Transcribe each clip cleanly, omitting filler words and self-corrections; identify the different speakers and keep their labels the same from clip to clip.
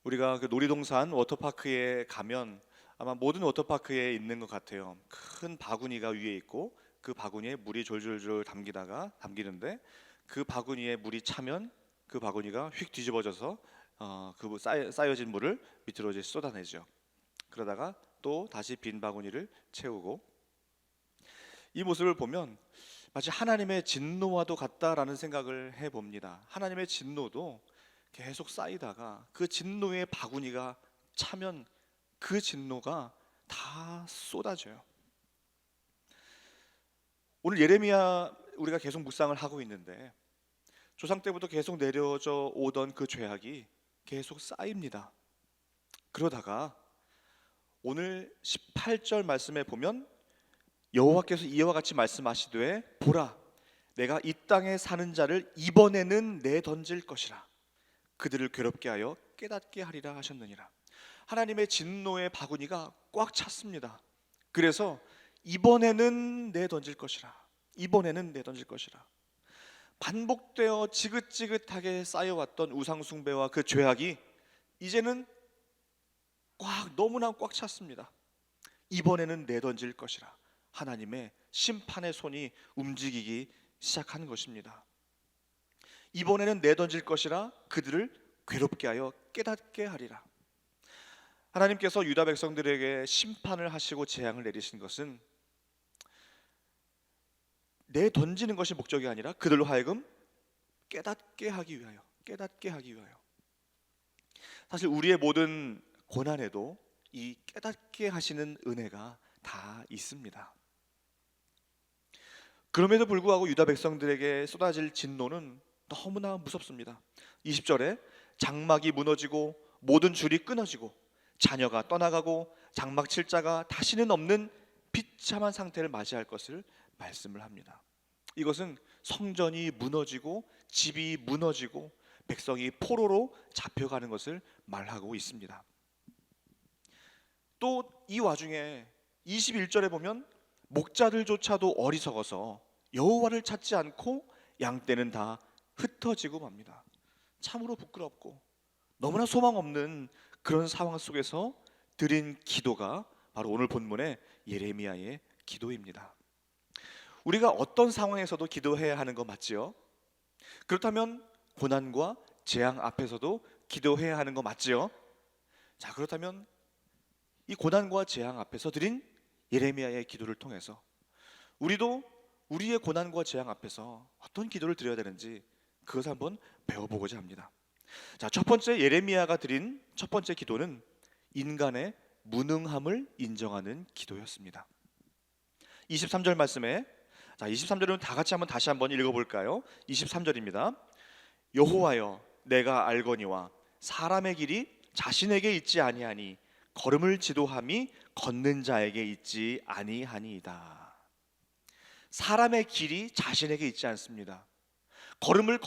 Speaker 1: 우리가 그 놀이동산 워터파크에 가면 아마 모든 워터파크에 있는 것 같아요. 큰 바구니가 위에 있고 그 바구니에 물이 졸졸졸 담기는데 그 바구니에 물이 차면 그 바구니가 휙 뒤집어져서 쌓여진 물을 밑으로 이제 쏟아내죠. 그러다가 또 다시 빈 바구니를 채우고, 이 모습을 보면 마치 하나님의 진노와도 같다라는 생각을 해봅니다. 하나님의 진노도 계속 쌓이다가 그 진노의 바구니가 차면 그 진노가 다 쏟아져요. 오늘 예레미야 우리가 계속 묵상을 하고 있는데 조상 때부터 계속 내려져 오던 그 죄악이 계속 쌓입니다. 그러다가 오늘 18절 말씀에 보면 여호와께서 이와 같이 말씀하시되 보라, 내가 이 땅에 사는 자를 이번에는 내던질 것이라. 그들을 괴롭게 하여 깨닫게 하리라 하셨느니라. 하나님의 진노의 바구니가 꽉 찼습니다. 그래서 이번에는 내던질 것이라. 이번에는 내던질 것이라. 반복되어 지긋지긋하게 쌓여왔던 우상숭배와 그 죄악이 이제는 너무나 꽉 찼습니다. 이번에는 내던질 것이라. 하나님의 심판의 손이 움직이기 시작한 것입니다. 이번에는 내던질 것이라. 그들을 괴롭게 하여 깨닫게 하리라. 하나님께서 유다 백성들에게 심판을 하시고 재앙을 내리신 것은 내던지는 것이 목적이 아니라 그들로 하여금 깨닫게 하기 위하여, 깨닫게 하기 위하여. 사실 우리의 모든 고난에도 이 깨닫게 하시는 은혜가 다 있습니다. 그럼에도 불구하고 유다 백성들에게 쏟아질 진노는 너무나 무섭습니다. 20절에 장막이 무너지고 모든 줄이 끊어지고 자녀가 떠나가고 장막 칠 자가 다시는 없는 비참한 상태를 맞이할 것을 말씀을 합니다. 이것은 성전이 무너지고 집이 무너지고 백성이 포로로 잡혀가는 것을 말하고 있습니다. 또 이 와중에 21절에 보면 목자들조차도 어리석어서 여호와를 찾지 않고 양떼는 다 흩어지고 맙니다. 참으로 부끄럽고 너무나 소망 없는 그런 상황 속에서 드린 기도가 바로 오늘 본문의 예레미야의 기도입니다. 우리가 어떤 상황에서도 기도해야 하는 거 맞지요? 그렇다면 고난과 재앙 앞에서도 기도해야 하는 거 맞지요? 자, 그렇다면 이 고난과 재앙 앞에서 드린 예레미야의 기도를 통해서 우리도 우리의 고난과 재앙 앞에서 어떤 기도를 드려야 되는지 그것을 한번 배워보고자 합니다. 자, 첫 번째 예레미야가 드린 첫 번째 기도는 인간의 무능함을 인정하는 기도였습니다. 23절 말씀에, 자, 23절은 다 같이 다시 한번 읽어볼까요? 23절입니다. 여호와여, 내가 알거니와 사람의 길이 자신에게 있지 아니하니 걸음을 지도함이 걷는 자에게 있지 아니하니이다. 사람의 길이 자신에게 있지 않습니다. 걸음을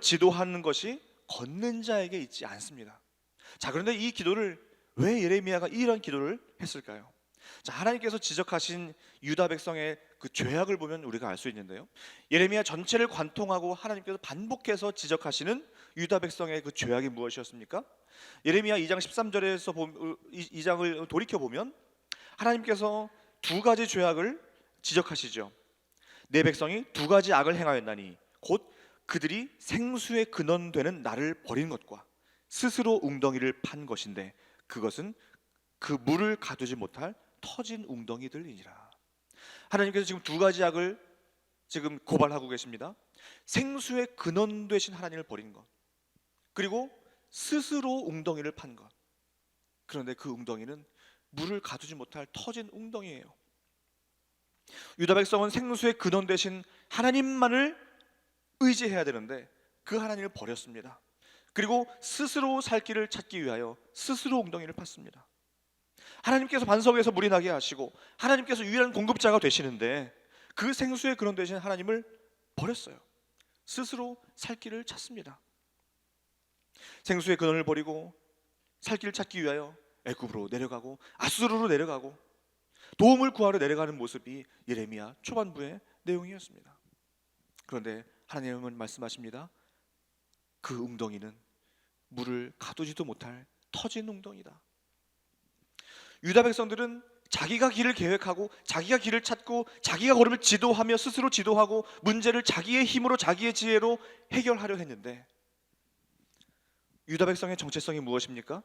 Speaker 1: 지도하는 것이 걷는 자에게 있지 않습니다. 자, 그런데 이 기도를 왜 예레미야가 이런 기도를 했을까요? 자, 하나님께서 지적하신 유다 백성의 그 죄악을 보면 우리가 알 수 있는데요. 예레미야 전체를 관통하고 하나님께서 반복해서 지적하시는 유다 백성의 그 죄악이 무엇이었습니까? 예레미야 2장 13절에서 2장을 돌이켜 보면 하나님께서 두 가지 죄악을 지적하시죠. 내 백성이 두 가지 악을 행하였나니 곧 그들이 생수의 근원되는 나를 버린 것과 스스로 웅덩이를 판 것인데 그것은 그 물을 가두지 못할 터진 웅덩이들이니라. 하나님께서 지금 두 가지 악을 지금 고발하고 계십니다. 생수의 근원 되신 하나님을 버린 것, 그리고 스스로 웅덩이를 판 것. 그런데 그 웅덩이는 물을 가두지 못할 터진 웅덩이에요. 유다 백성은 생수의 근원 되신 하나님만을 의지해야 되는데 그 하나님을 버렸습니다. 그리고 스스로 살 길을 찾기 위하여 스스로 웅덩이를 팠습니다. 하나님께서 반석에서 물이 나게 하시고 하나님께서 유일한 공급자가 되시는데 그 생수의 근원 되신 하나님을 버렸어요. 스스로 살 길을 찾습니다. 생수의 근원을 버리고 살 길을 찾기 위하여 애굽으로 내려가고 아수르로 내려가고 도움을 구하러 내려가는 모습이 예레미야 초반부의 내용이었습니다. 그런데 하나님은 말씀하십니다. 그 웅덩이는 물을 가두지도 못할 터진 웅덩이다. 유다 백성들은 자기가 길을 계획하고 자기가 길을 찾고 자기가 걸음을 지도하며 스스로 지도하고 문제를 자기의 힘으로 자기의 지혜로 해결하려 했는데, 유다 백성의 정체성이 무엇입니까?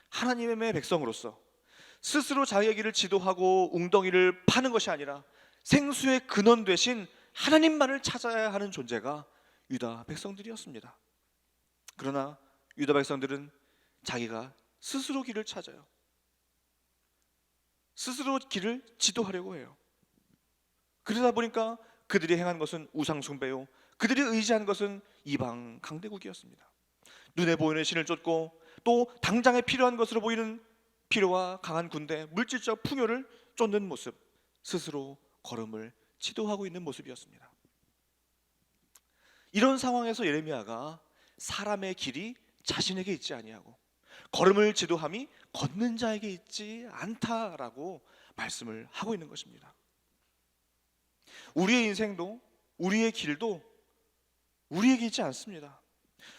Speaker 1: 하나님의 백성으로서 스스로 자기의 길을 지도하고 웅덩이를 파는 것이 아니라 생수의 근원 되신 하나님만을 찾아야 하는 존재가 유다 백성들이었습니다. 그러나 유다 백성들은 자기가 스스로 길을 찾아요. 스스로 길을 지도하려고 해요. 그러다 보니까 그들이 행한 것은 우상 숭배요, 그들이 의지한 것은 이방 강대국이었습니다. 눈에 보이는 신을 쫓고 또 당장에 필요한 것으로 보이는 필요와 강한 군대, 물질적 풍요를 쫓는 모습, 스스로 걸음을 지도하고 있는 모습이었습니다. 이런 상황에서 예레미야가 사람의 길이 자신에게 있지 아니하고 걸음을 지도함이 걷는 자에게 있지 않다라고 말씀을 하고 있는 것입니다. 우리의 인생도 우리의 길도 우리에게 있지 않습니다.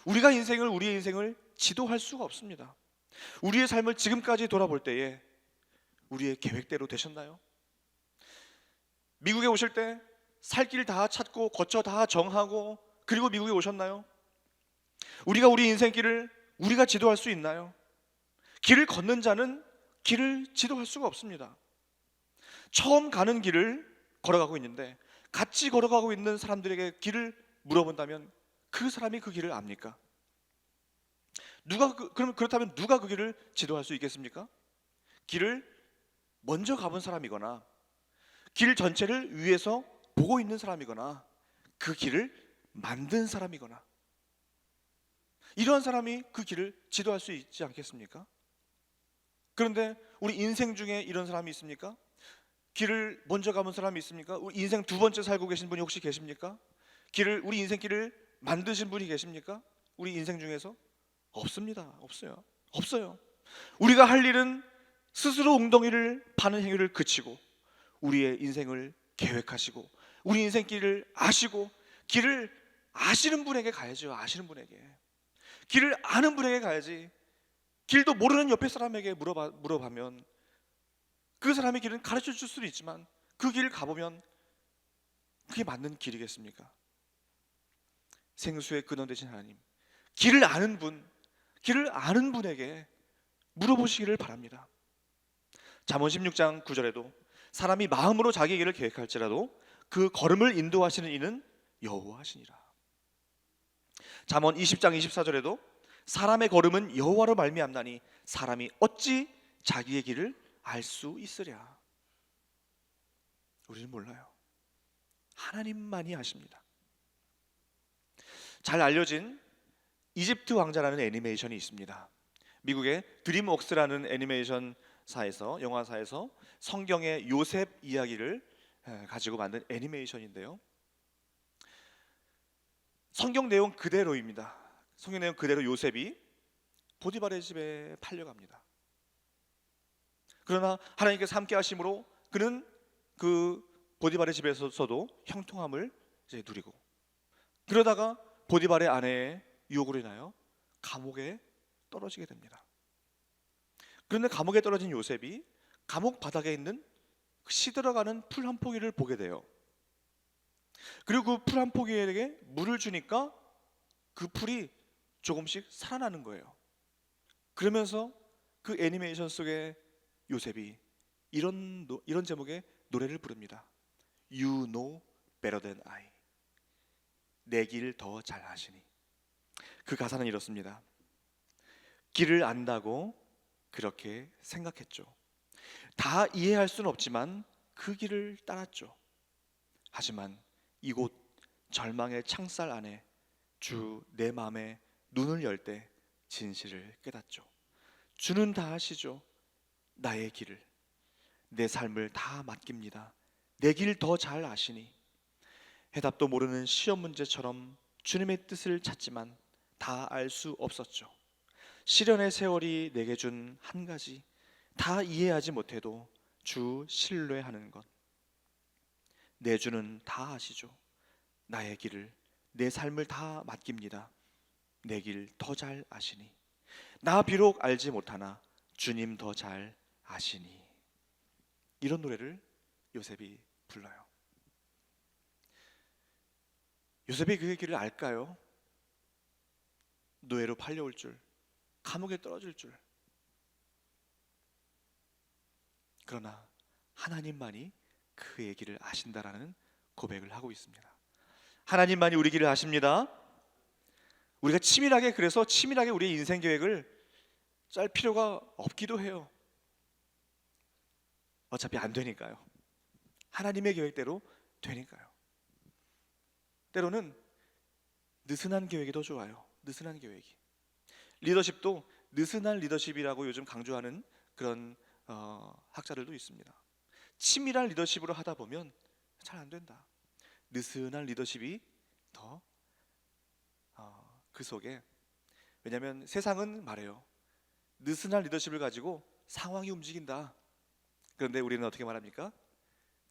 Speaker 1: 우리의 인생을 지도할 수가 없습니다. 우리의 삶을 지금까지 돌아볼 때에 우리의 계획대로 되셨나요? 미국에 오실 때 살 길 다 찾고 거처 다 정하고 그리고 미국에 오셨나요? 우리가 우리 인생길을 우리가 지도할 수 있나요? 길을 걷는 자는 길을 지도할 수가 없습니다. 처음 가는 길을 걸어가고 있는데 같이 걸어가고 있는 사람들에게 길을 물어본다면 그 사람이 그 길을 압니까? 그렇다면 누가 그 길을 지도할 수 있겠습니까? 길을 먼저 가본 사람이거나 길 전체를 위에서 보고 있는 사람이거나 그 길을 만든 사람이거나 이러한 사람이 그 길을 지도할 수 있지 않겠습니까? 그런데 우리 인생 중에 이런 사람이 있습니까? 길을 먼저 가본 사람이 있습니까? 우리 인생 두 번째 살고 계신 분이 혹시 계십니까? 우리 인생 길을 만드신 분이 계십니까? 우리 인생 중에서? 없습니다. 없어요. 우리가 할 일은 스스로 웅덩이를 파는 행위를 그치고 우리의 인생을 계획하시고 우리 인생길을 아시고 길을 아시는 분에게 가야죠. 아시는 분에게. 길을 아는 분에게 가야지. 길도 모르는 옆에 사람에게 물어보면 그 사람의 길은 가르쳐 줄 수도 있지만 그 길을 가보면 그게 맞는 길이겠습니까? 생수의 근원 되신 하나님, 길을 아는 분에게 물어보시기를 바랍니다. 잠언 16장 9절에도 사람이 마음으로 자기 길을 계획할지라도 그 걸음을 인도하시는 이는 여호와시니라. 잠언 20장 24절에도 사람의 걸음은 여호와로 말미암나니 사람이 어찌 자기의 길을 알 수 있으랴. 우리는 몰라요. 하나님만이 아십니다. 잘 알려진 이집트 왕자라는 애니메이션이 있습니다. 미국의 드림웍스라는 영화사에서 성경의 요셉 이야기를 가지고 만든 애니메이션인데요. 성경 내용 그대로입니다. 성경 내용 그대로 요셉이 보디발의 집에 팔려갑니다. 그러나 하나님께서 함께 하심으로 그는 그 보디발의 집에서도 형통함을 이제 누리고, 그러다가 보디발의 아내의 유혹으로 인하여 감옥에 떨어지게 됩니다. 그런데 감옥에 떨어진 요셉이 감옥 바닥에 있는 시들어가는 풀 한 포기를 보게 돼요. 그리고 그 풀 한 포기에게 물을 주니까 그 풀이 조금씩 살아나는 거예요. 그러면서 그 애니메이션 속에 요셉이 이런 제목의 노래를 부릅니다. You know better than I. 내 길 더 잘 아시니. 그 가사는 이렇습니다. 길을 안다고 그렇게 생각했죠. 다 이해할 수는 없지만 그 길을 따랐죠. 하지만 이곳 절망의 창살 안에 주 내 마음에 눈을 열 때 진실을 깨닫죠. 주는 다 아시죠. 나의 길을, 내 삶을 다 맡깁니다. 내 길 더 잘 아시니. 해답도 모르는 시험 문제처럼 주님의 뜻을 찾지만 다 알 수 없었죠. 시련의 세월이 내게 준 한 가지, 다 이해하지 못해도 주 신뢰하는 것. 내 주는 다 아시죠. 나의 길을, 내 삶을 다 맡깁니다. 내 길 더 잘 아시니 나 비록 알지 못하나 주님 더 잘 아시니. 이런 노래를 요셉이 불러요. 요셉이 그의 길을 알까요? 노예로 팔려올 줄, 감옥에 떨어질 줄. 그러나 하나님만이 그의 길을 아신다라는 고백을 하고 있습니다. 하나님만이 우리 길을 아십니다. 우리가 그래서 치밀하게 우리의 인생 계획을 짤 필요가 없기도 해요. 어차피 안 되니까요. 하나님의 계획대로 되니까요. 때로는 느슨한 계획이 더 좋아요. 느슨한 계획이. 리더십도 느슨한 리더십이라고 요즘 강조하는 그런 학자들도 있습니다. 치밀한 리더십으로 하다 보면 잘 안 된다. 느슨한 리더십이 더 그 속에, 왜냐하면 세상은 말해요. 느슨한 리더십을 가지고 상황이 움직인다. 그런데 우리는 어떻게 말합니까?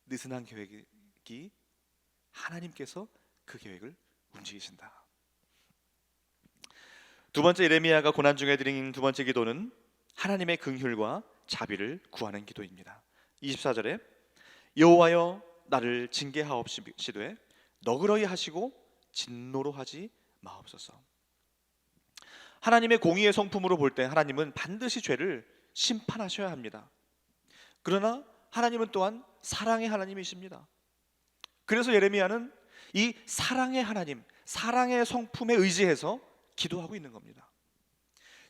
Speaker 1: 느슨한 계획이 하나님께서 그 계획을 움직이신다. 두 번째, 예레미야가 고난 중에 드린 두 번째 기도는 하나님의 긍휼과 자비를 구하는 기도입니다. 24절에 여호와여 나를 징계하옵시되 너그러이 하시고 진노로 하지 마옵소서. 하나님의 공의의 성품으로 볼 때 하나님은 반드시 죄를 심판하셔야 합니다. 그러나 하나님은 또한 사랑의 하나님이십니다. 그래서 예레미야는 이 사랑의 하나님, 사랑의 성품에 의지해서 기도하고 있는 겁니다.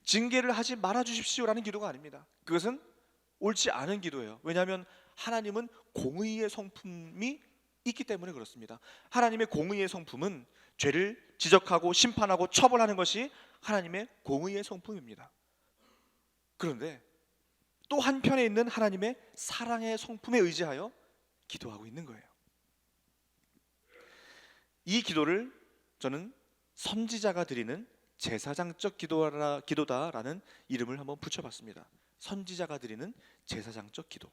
Speaker 1: 징계를 하지 말아 주십시오라는 기도가 아닙니다. 그것은 옳지 않은 기도예요. 왜냐하면 하나님은 공의의 성품이 있기 때문에 그렇습니다. 하나님의 공의의 성품은 죄를 지적하고 심판하고 처벌하는 것이 하나님의 공의의 성품입니다. 그런데 또 한편에 있는 하나님의 사랑의 성품에 의지하여 기도하고 있는 거예요. 이 기도를 저는 선지자가 드리는 제사장적 기도다라는 이름을 한번 붙여봤습니다. 선지자가 드리는 제사장적 기도.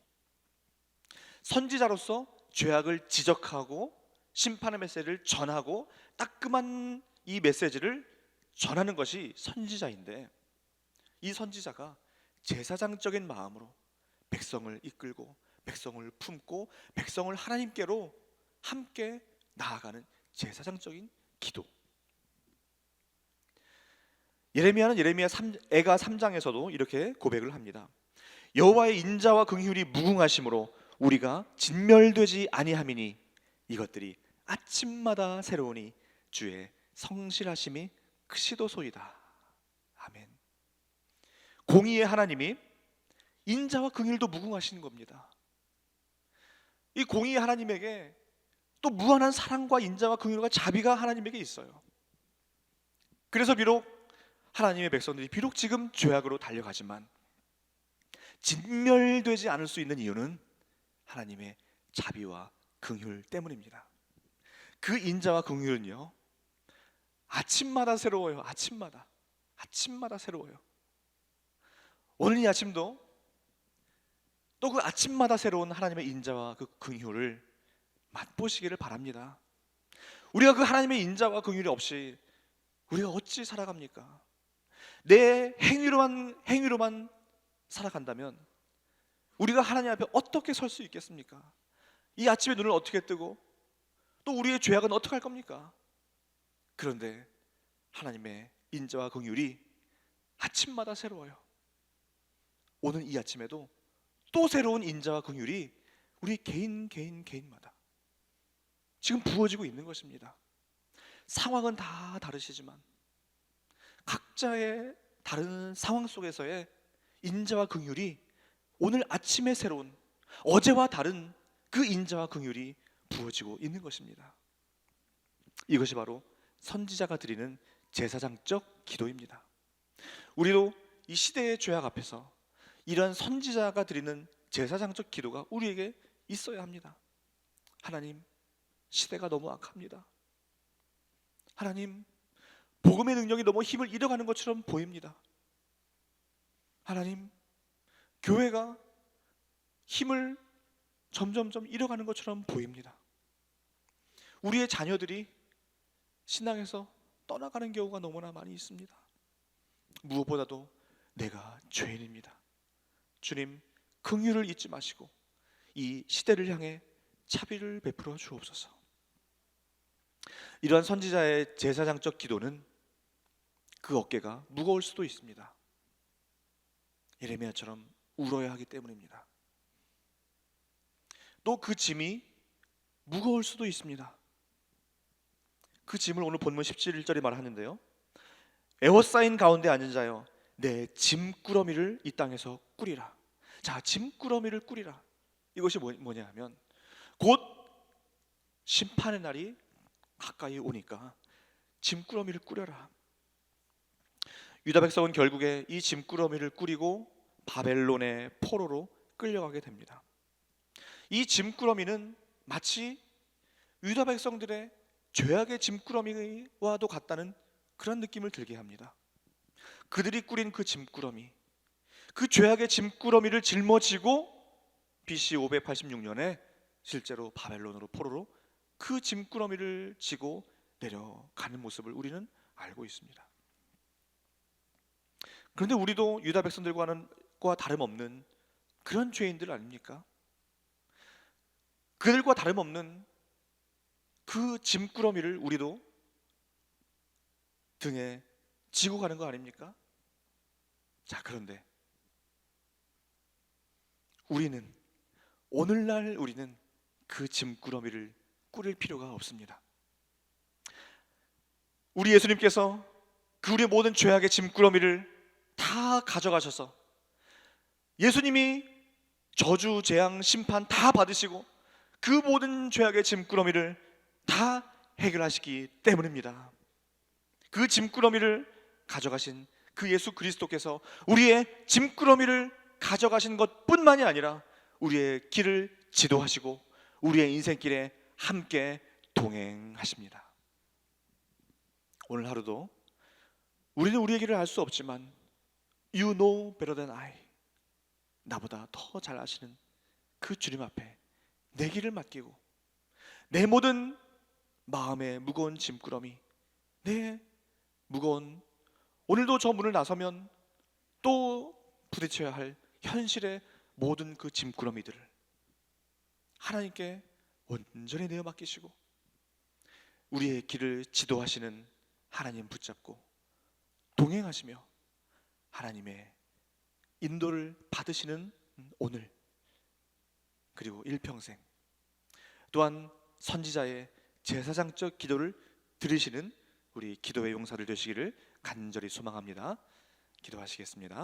Speaker 1: 선지자로서 죄악을 지적하고 심판의 메시지를 전하고 따끔한 이 메시지를 전하는 것이 선지자인데, 이 선지자가 제사장적인 마음으로 백성을 이끌고 백성을 품고 백성을 하나님께로 함께 나아가는 제사장적인 기도. 예레미야는 애가 3장에서도 이렇게 고백을 합니다. 여호와의 인자와 긍휼이 무궁하심으로 우리가 진멸되지 아니함이니 이것들이 아침마다 새로우니 주의 성실하심이 크시도소이다. 아멘. 공의의 하나님이 인자와 긍휼도 무궁하신 겁니다. 이 공의의 하나님에게 또 무한한 사랑과 인자와 긍휼과 자비가 하나님에게 있어요. 그래서 비록 하나님의 백성들이 비록 지금 죄악으로 달려가지만 진멸되지 않을 수 있는 이유는 하나님의 자비와 긍휼 때문입니다. 그 인자와 긍휼은요, 아침마다 새로워요. 아침마다 새로워요. 오늘 이 아침도 또 그 아침마다 새로운 하나님의 인자와 그 긍휼을 맛보시기를 바랍니다. 우리가 그 하나님의 인자와 긍휼이 없이 우리가 어찌 살아갑니까? 내 행위로만 살아간다면 우리가 하나님 앞에 어떻게 설 수 있겠습니까? 이 아침에 눈을 어떻게 뜨고 또 우리의 죄악은 어떻게 할 겁니까? 그런데 하나님의 인자와 긍휼이 아침마다 새로워요. 오늘 이 아침에도 또 새로운 인자와 긍휼이 우리 개인마다 지금 부어지고 있는 것입니다. 상황은 다 다르시지만 각자의 다른 상황 속에서의 인자와 긍휼이 오늘 아침에 새로운, 어제와 다른 그 인자와 긍휼이 부어지고 있는 것입니다. 이것이 바로 선지자가 드리는 제사장적 기도입니다. 우리도 이 시대의 죄악 앞에서 이러한 선지자가 드리는 제사장적 기도가 우리에게 있어야 합니다. 하나님, 시대가 너무 악합니다. 하나님, 복음의 능력이 너무 힘을 잃어가는 것처럼 보입니다. 하나님, 교회가 힘을 점점점 잃어가는 것처럼 보입니다. 우리의 자녀들이 신앙에서 떠나가는 경우가 너무나 많이 있습니다. 무엇보다도 내가 죄인입니다. 주님, 긍휼을 잊지 마시고 이 시대를 향해 자비를 베풀어 주옵소서. 이러한 선지자의 제사장적 기도는 그 어깨가 무거울 수도 있습니다. 예레미야처럼 울어야 하기 때문입니다. 또 그 짐이 무거울 수도 있습니다. 그 짐을 오늘 본문 17절에 말하는데요, 에워싸인 가운데 앉은 자여 내 짐꾸러미를 이 땅에서 꾸리라. 자, 짐꾸러미를 꾸리라. 이것이 뭐냐 하면 곧 심판의 날이 가까이 오니까 짐꾸러미를 꾸려라. 유다 백성은 결국에 이 짐꾸러미를 꾸리고 바벨론의 포로로 끌려가게 됩니다. 이 짐꾸러미는 마치 유다 백성들의 죄악의 짐꾸러미와도 같다는 그런 느낌을 들게 합니다. 그들이 꾸린 그 짐꾸러미, 그 죄악의 짐꾸러미를 짊어지고 BC 586년에 실제로 바벨론으로 포로로 그 짐꾸러미를 지고 내려가는 모습을 우리는 알고 있습니다. 그런데 우리도 유다 백성들과는 다름없는 그런 죄인들 아닙니까? 그들과 다름없는 그 짐꾸러미를 우리도 등에 지고 가는 거 아닙니까? 자, 그런데 오늘날 우리는 그 짐꾸러미를 꾸릴 필요가 없습니다. 우리 예수님께서 그 우리의 모든 죄악의 짐꾸러미를 다 가져가셔서 예수님이 저주, 재앙, 심판 다 받으시고 그 모든 죄악의 짐꾸러미를 다 해결하시기 때문입니다. 그 짐꾸러미를 가져가신 그 예수 그리스도께서 우리의 짐꾸러미를 가져가신 것뿐만이 아니라 우리의 길을 지도하시고 우리의 인생길에 함께 동행하십니다. 오늘 하루도 우리는 우리의 길을 알 수 없지만 You know better than I, 나보다 더 잘 아시는 그 주님 앞에 내 길을 맡기고 내 모든 마음의 무거운 짐꾸러미, 내 무거운, 오늘도 저 문을 나서면 또 부딪혀야 할 현실의 모든 그 짐꾸러미들을 하나님께 온전히 내어 맡기시고 우리의 길을 지도하시는 하나님 붙잡고 동행하시며 하나님의 인도를 받으시는 오늘, 그리고 일평생, 또한 선지자의 제사장적 기도를 들으시는 우리 기도의 용사들 되시기를 간절히 소망합니다. 기도하시겠습니다.